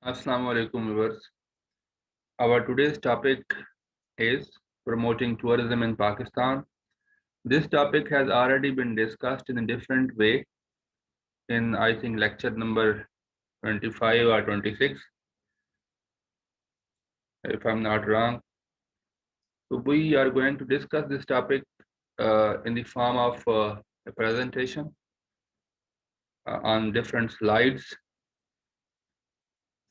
Assalamu alaikum viewers. Our today's topic is promoting tourism in Pakistan. This topic has already been discussed in a different way in I think lecture number 25 or 26 if I'm not wrong. So we are going to discuss this topic in the form of a presentation on different slides.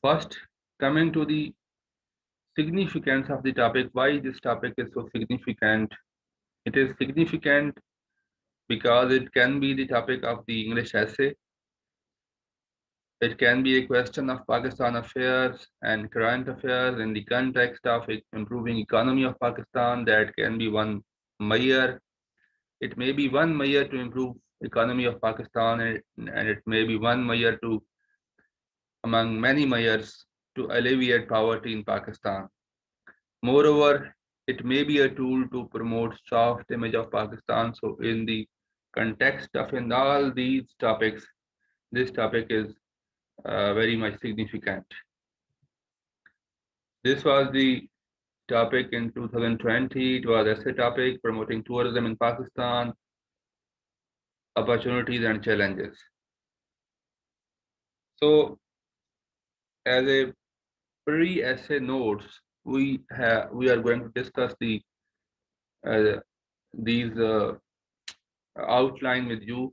First, coming to the significance of the topic, why this topic is so significant. It is significant because it can be the topic of the English essay. It can be a question of Pakistan affairs and current affairs in the context of improving economy of Pakistan. That can be one measure. It may be one measure to improve economy of Pakistan, and it may be one measure to among many measures to alleviate poverty in Pakistan. Moreover, it may be a tool to promote soft image of Pakistan. So in the context of in all these topics, this topic is very much significant. This was the topic in 2020. It was essay topic promoting tourism in Pakistan, opportunities and challenges. So as a pre-essay notes, we are going to discuss uh, these outline with you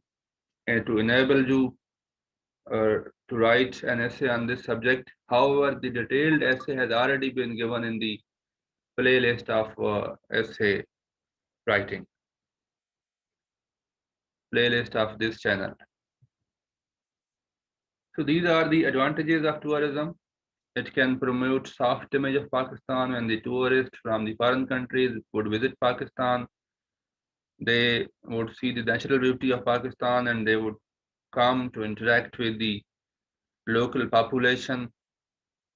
and to enable you to write an essay on this subject. However, the detailed essay has already been given in the playlist of essay writing, playlist of this channel. So these are the advantages of tourism. It can promote soft image of Pakistan when the tourists from the foreign countries would visit Pakistan. They would see the natural beauty of Pakistan and they would come to interact with the local population.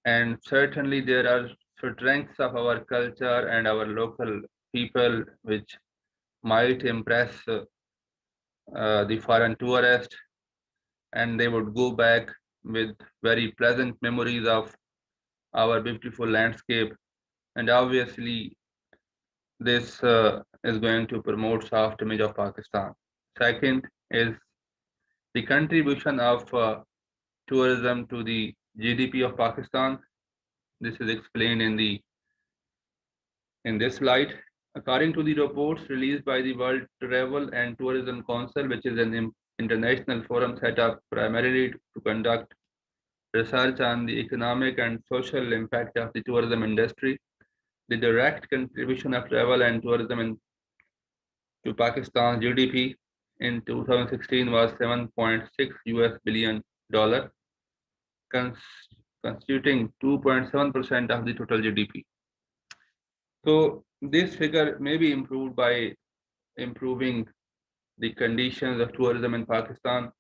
And certainly there are strengths of our culture and our local people which might impress the foreign tourist, and they would go back with very pleasant memories of our beautiful landscape. And obviously this is going to promote soft image of Pakistan. Second is the contribution of tourism to the GDP of Pakistan. This is explained in this slide. According to the reports released by the World Travel and Tourism Council, which is an international forum set up primarily to conduct research on the economic and social impact of the tourism industry, the direct contribution of travel and tourism to Pakistan's GDP in 2016 was 7.6 US billion dollar, constituting 2.7% of the total GDP. So this figure may be improved by improving the conditions of tourism in Pakistan.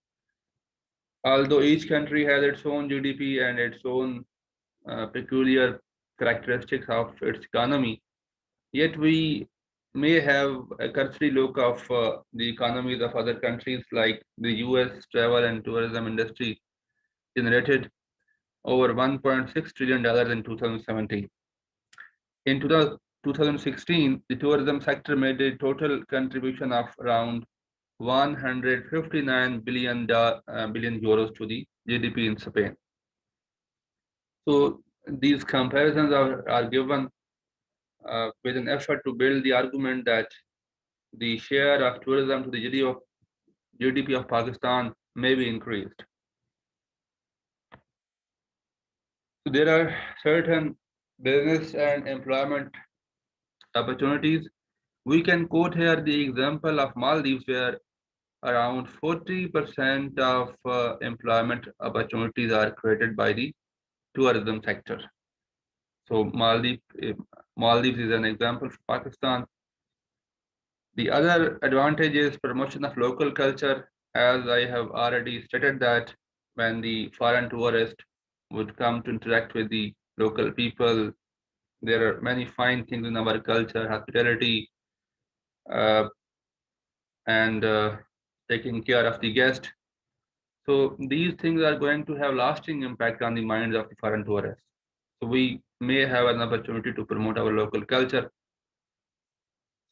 Although each country has its own GDP and its own peculiar characteristics of its economy, yet we may have a cursory look of the economies of other countries like the US travel and tourism industry generated over $1.6 trillion in 2017. In 2016, the tourism sector made a total contribution of around 159 billion euros to the GDP in Spain. So these comparisons are given with an effort to build the argument that the share of tourism to the GDP of Pakistan may be increased. So there are certain business and employment opportunities. We can quote here the example of Maldives, where around 40% of employment opportunities are created by the tourism sector. So Maldives is an example for Pakistan. The other advantage is promotion of local culture, as I have already stated that when the foreign tourist would come to interact with the local people, there are many fine things in our culture, hospitality, uh, and taking care of the guest. So these things are going to have lasting impact on the minds of the foreign tourists. So we may have an opportunity to promote our local culture.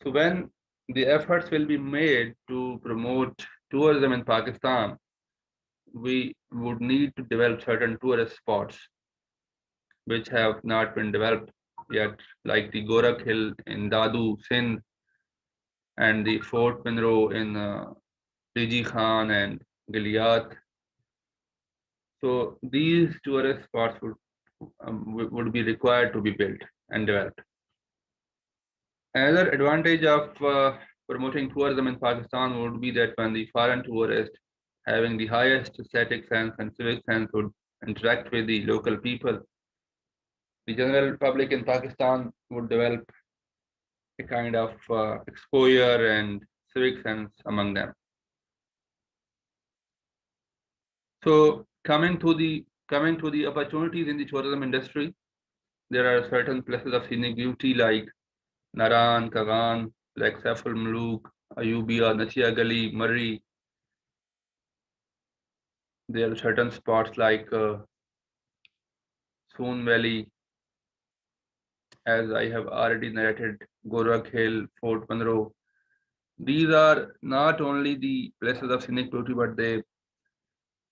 So when the efforts will be made to promote tourism in Pakistan, we would need to develop certain tourist spots which have not been developed yet, like the Gorakh Hill in Dadu, Sindh, and the Fort Monroe in Riji Khan and Giliyat. So these tourist spots would be required to be built and developed. Another advantage of promoting tourism in Pakistan would be that when the foreign tourist having the highest aesthetic sense and civic sense would interact with the local people, the general public in Pakistan would develop a kind of exposure and civic sense among them. So coming to the opportunities in the tourism industry, there are certain places of scenic beauty like Naran, Kagan, like Saiful Muluk, Ayubia, Nasia Gali, Murray. There are certain spots like Soon Valley, as I have already narrated, Gorakh Hill, Fort Monroe. These are not only the places of scenic beauty, but they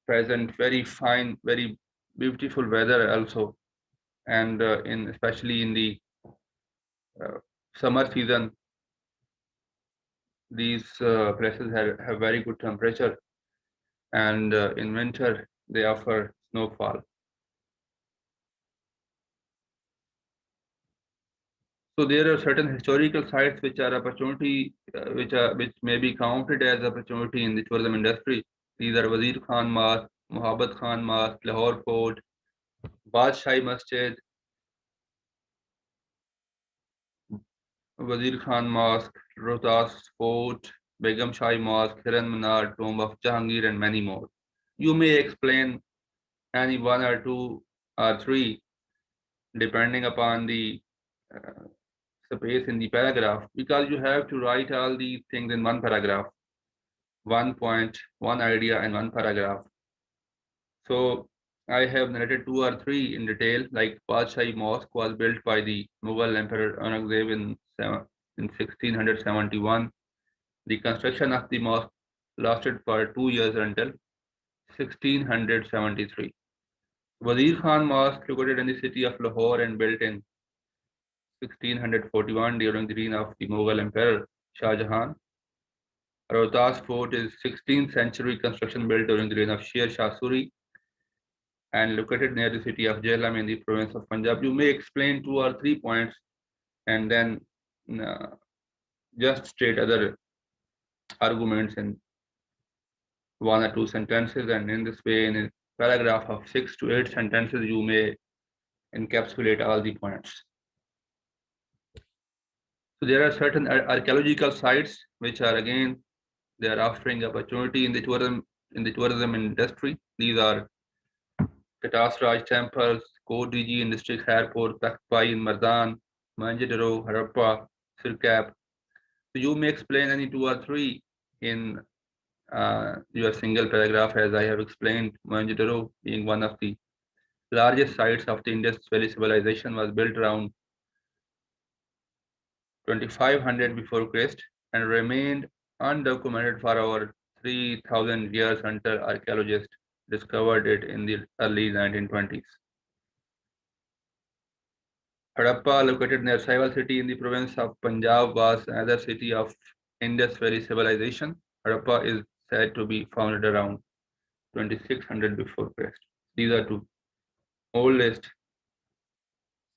present very fine, very beautiful weather also, and in especially in the uh, summer season, these places have very good temperature, and in winter they offer snowfall. So there are certain historical sites which are opportunity, which may be counted as opportunity in the tourism industry. These are Wazir Khan Mosque, Muhabbat Khan Mosque, Lahore Fort, Badshai Masjid, Wazir Khan Mosque, Rohtas Fort, Begum Shai Mosque, Hiran Minar, Tomb of Jahangir, and many more. You may explain any one or two or three depending upon the uh, space in the paragraph, because you have to write all these things in one paragraph, one point, one idea, and one paragraph. So I have narrated two or three in detail, like Padshai Mosque was built by the Mughal Emperor Aurangzeb in 1671. The construction of the mosque lasted for 2 years until 1673. Wazir Khan Mosque, located in the city of Lahore and built in 1641 during the reign of the Mughal Emperor Shah Jahan. Rohtas Fort is 16th century construction built during the reign of Sher Shah Suri and located near the city of Jhelum in the province of Punjab. You may explain two or three points and then uh, just state other arguments in one or two sentences, and in this way, in a paragraph of 6 to 8 sentences, you may encapsulate all the points. So there are certain archaeological sites which are again they are offering opportunity in the tourism industry. These are Katasraj temples, Kodiji in district airport, Takhpai in Mardan, Manjidaro, Harappa, Sirkap. So you may explain any two or three in your single paragraph, as I have explained. Mohenjo-daro being one of the largest sites of the Indus Valley civilization was built around 2500 before Christ and remained undocumented for over 3000 years until archaeologists discovered it in the early 1920s. Harappa, located near Sahiwal city in the province of Punjab, was another city of Indus Valley civilization. Harappa is said to be founded around 2600 before Christ. These are two oldest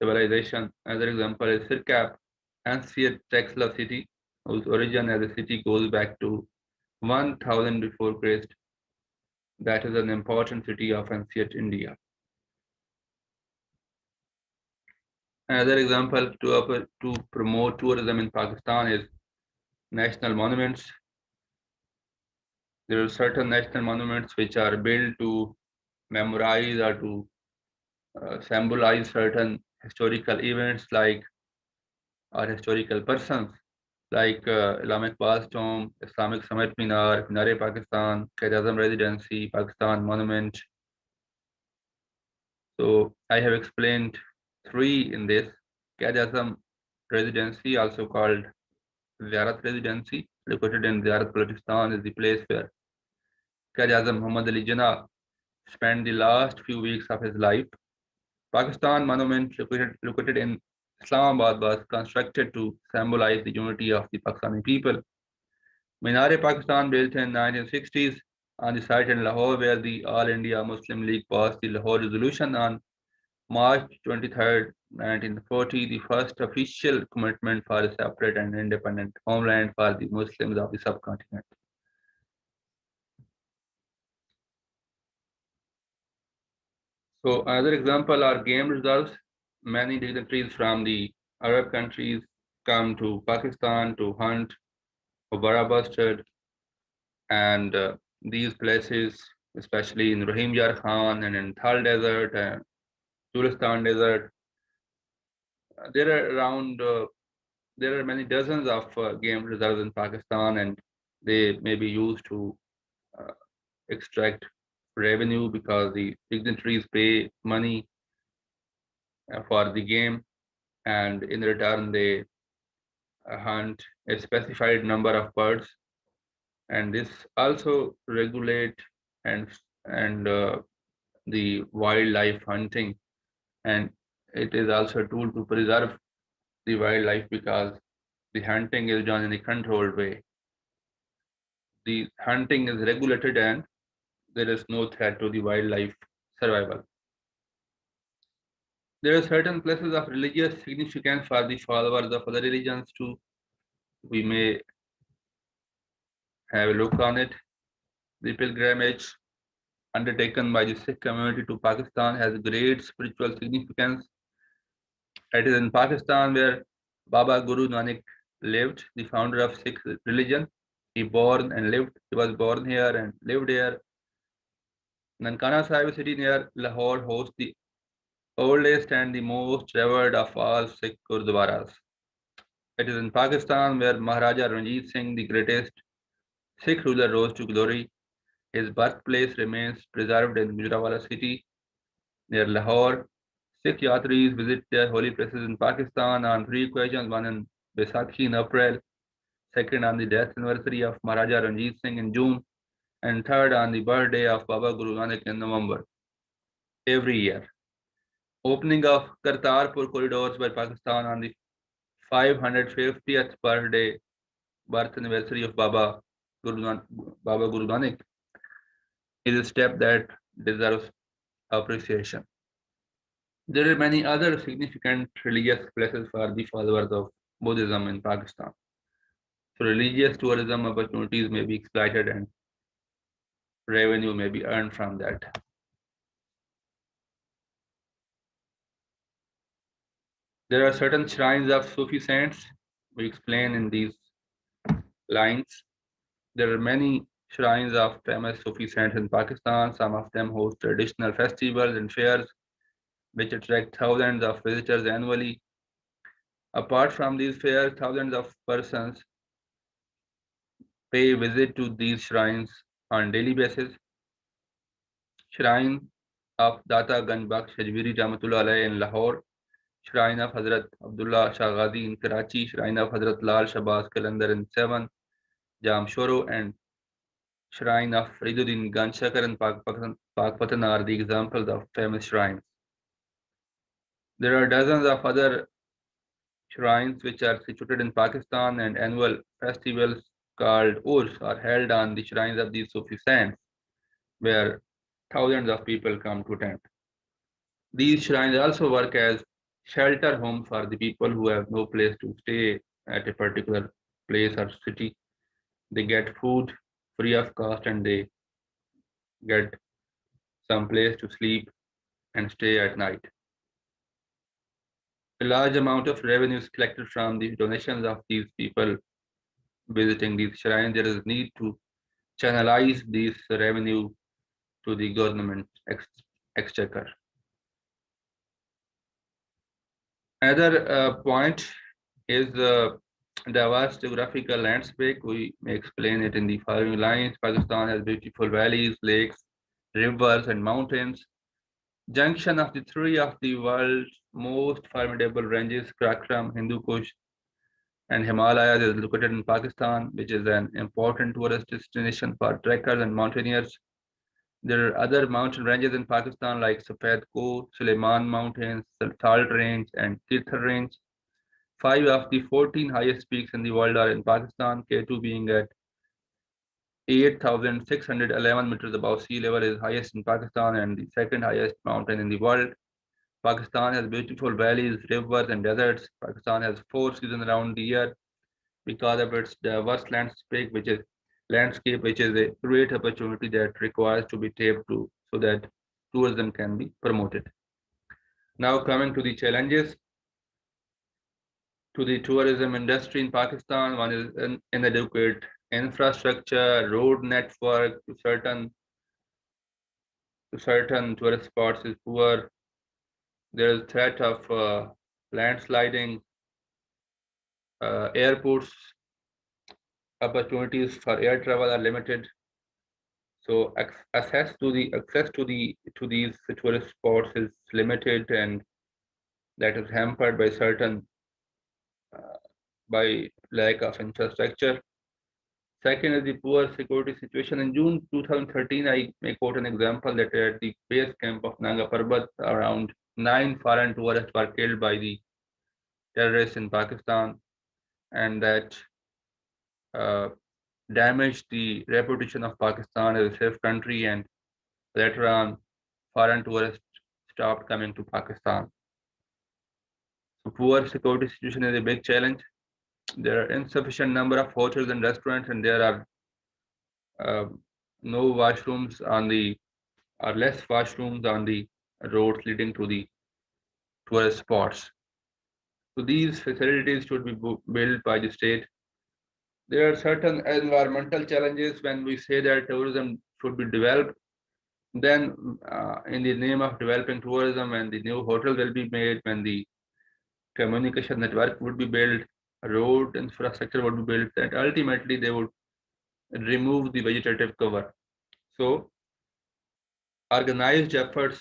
civilization. Another example is Sirkap, ancient Texla city, whose origin as a city goes back to 1000 before Christ. That is an important city of ancient India. Another example to promote tourism in Pakistan is national monuments. There are certain national monuments which are built to memorize or to symbolize certain historical events like or historical persons. like Islamic Palace Tomb, Islamic Summit Minar, Pakistan, Quaid Residency, Pakistan Monument. So I have explained three in this. Quaid Residency, also called Ziyarat Residency, located in Ziyarat, Balochistan, is the place where Quaid Muhammad Ali Jinnah spent the last few weeks of his life. Pakistan Monument, located in Islamabad, was constructed to symbolize the unity of the Pakistani people. Minar-e-Pakistan, built in 1960s on the site in Lahore, where the All India Muslim League passed the Lahore Resolution on March 23rd, 1940, the first official commitment for a separate and independent homeland for the Muslims of the subcontinent. So another example are game reserves. Many dignitaries from the Arab countries come to Pakistan to hunt for bara bustard, and these places, especially in Rahim Yar Khan and in Thal Desert and Tulistan Desert, there are around there are many dozens of game reserves in Pakistan, and they may be used to uh, extract revenue because the dignitaries pay money for the game, and in return they hunt a specified number of birds, and this also regulate and and the wildlife hunting, and it is also a tool to preserve the wildlife because the hunting is done in a controlled way. The hunting is regulated and there is no threat to the wildlife survival. There are certain places of religious significance for the followers of other religions too. We may have a look on it. The pilgrimage undertaken by the Sikh community to Pakistan has great spiritual significance. It is in Pakistan where Baba Guru Nanak lived, the founder of Sikh religion. He was born here and lived here. Nankana Sahib city near Lahore hosts the oldest and the most revered of all Sikh Gurdwaras. It is in Pakistan where Maharaja Ranjit Singh, the greatest Sikh ruler, rose to glory. His birthplace remains preserved in Gujranwala city near Lahore. Sikh Yatris visit their holy places in Pakistan on three occasions, one in Baisakhi in April, second on the death anniversary of Maharaja Ranjit Singh in June, and third on the birthday of Baba Guru Nanak in November every year. Opening of Kartarpur corridors by Pakistan on the 550th birth anniversary of Baba Guru Nanak is a step that deserves appreciation. There are many other significant religious places for the followers of Buddhism in Pakistan. So religious tourism opportunities may be exploited and revenue may be earned from that. There are certain shrines of Sufi saints we explain in these lines. There are many shrines of famous Sufi saints in Pakistan. Some of them host traditional festivals and fairs which attract thousands of visitors annually. Apart from these fairs, thousands of persons pay visit to these shrines on daily basis. Shrine of Data Ganjbaksh Hajviri Rahmatullah Alayhi in Lahore, Shrine of Hazrat Abdullah Shah Ghazi in Karachi, Shrine of Hazrat Lal Shabazz Kalandar in Sevan, Jamshoro, and Shrine of Fariduddin Ganshakar in Pakpatan are the examples of famous shrines. There are dozens of other shrines which are situated in Pakistan, and annual festivals called Urs are held on the shrines of these Sufi saints, where thousands of people come to attend. These shrines also work as shelter homes for the people who have no place to stay at a particular place or city. They get food free of cost and they get some place to sleep and stay at night. A large amount of revenue is collected from the donations of these people visiting these shrines. There is need to channelize this revenue to the government exchequer. Another point is Diverse geographical landscape, we may explain it in the following lines. Pakistan has beautiful valleys, lakes, rivers, and mountains. Junction of the three of the world's most formidable ranges, Karakoram, Hindu Kush, and Himalayas, is located in Pakistan, which is an important tourist destination for trekkers and mountaineers. There are other mountain ranges in Pakistan like Safed Ko, Suleiman Mountains, Salt Range, and Kirthar Range. Five of the 14 highest peaks in the world are in Pakistan, K2 being at 8,611 meters above sea level is highest in Pakistan and the second highest mountain in the world. Pakistan has beautiful valleys, rivers, and deserts. Pakistan has four seasons around the year because of its diverse landscape, which is a great opportunity that requires to be tapped to so that tourism can be promoted. Now coming to the challenges to the tourism industry in Pakistan, one is inadequate infrastructure, road network to certain tourist spots is poor. There is threat of landsliding. Airports opportunities for air travel are limited. So access to these tourist spots is limited, and that is hampered by certain by lack of infrastructure. Second is the poor security situation. In June 2013, I may quote an example that at the base camp of Nanga Parbat, around 9 foreign tourists were killed by the terrorists in Pakistan, and that uh, damaged the reputation of Pakistan as a safe country. And later on, foreign tourists stopped coming to Pakistan. So poor security situation is a big challenge. There are insufficient number of hotels and restaurants, and there are uh, no washrooms on the or less washrooms on the roads leading to the tourist spots. So these facilities should be built by the state. There are certain environmental challenges when we say that tourism should be developed. Then, in the name of developing tourism, when the new hotel will be made, when the communication network would be built, road infrastructure would be built, and ultimately they would remove the vegetative cover. So, organized efforts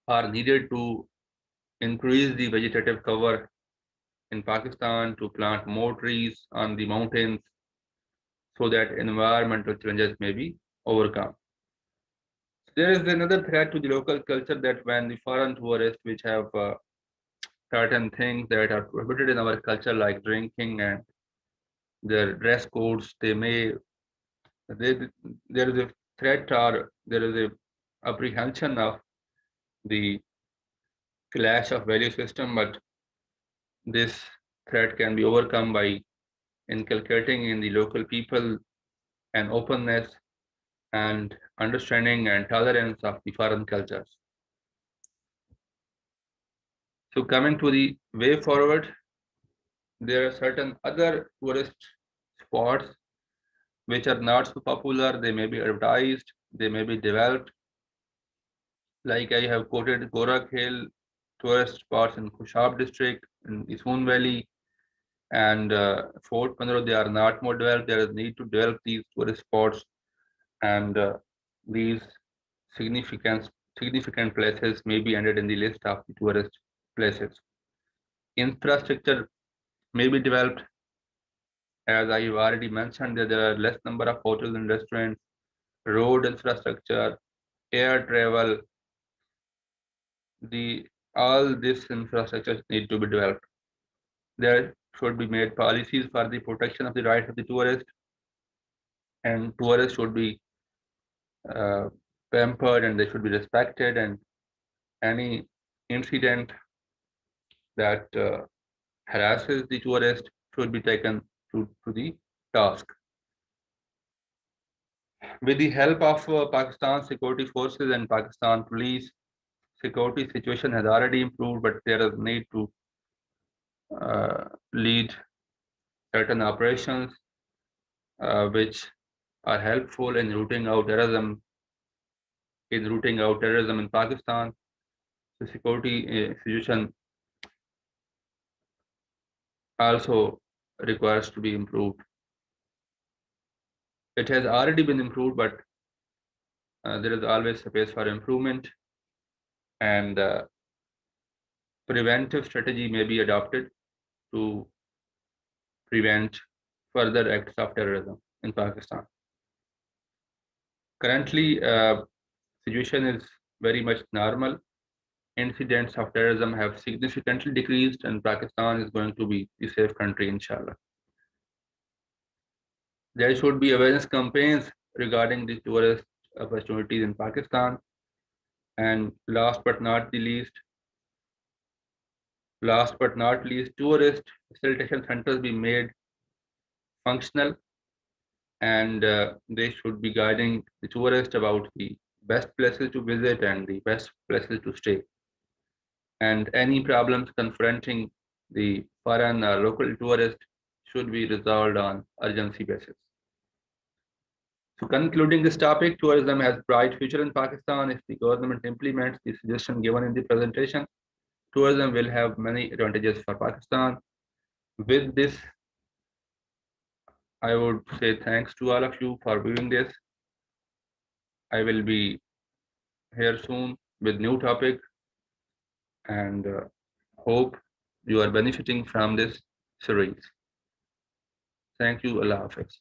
are needed to increase the vegetative cover in Pakistan, to plant more trees on the mountains so that environmental challenges may be overcome. There is another threat to the local culture that when the foreign tourists, which have certain things that are prohibited in our culture, like drinking and their dress codes, they, there is a threat or there is a apprehension of the clash of value system, but this threat can be overcome by inculcating in the local people an openness and understanding and tolerance of the foreign cultures. So coming to the way forward, there are certain other tourist spots which are not so popular. They may be advertised, they may be developed. Like I have quoted Gorak Hill tourist spots in Kushab district in the Soon Valley and Fort Panro. They are not more developed. There is need to develop these tourist spots and these significant significant places may be added in the list of the tourist places. Infrastructure may be developed. As I have already mentioned, that there are less number of hotels and restaurants, road infrastructure, air travel, the all this infrastructure need to be developed. There should be made policies for the protection of the rights of the tourist, and tourists should be uh, pampered and they should be respected. And any incident that harasses the tourist should be taken to the task. With the help of Pakistan security forces and Pakistan police, security situation has already improved, but there is need to lead certain operations which are helpful in rooting out terrorism in Pakistan. The security situation also requires to be improved. It has already been improved, but there is always space for improvement, and preventive strategy may be adopted to prevent further acts of terrorism in Pakistan. Currently, situation is very much normal. Incidents of terrorism have significantly decreased, and Pakistan is going to be a safe country, inshallah. There should be awareness campaigns regarding the tourist opportunities in Pakistan. And last but not least, tourist facilitation centers be made functional, and they should be guiding the tourist about the best places to visit and the best places to stay. And any problems confronting the foreign or local tourist should be resolved on urgency basis. So concluding this topic, tourism has bright future in Pakistan if the government implements the suggestion given in the presentation. Tourism will have many advantages for Pakistan. With this, I would say thanks to all of you for viewing this. I will be here soon with new topic, and hope you are benefiting from this series. Thank you. Allah Hafiz.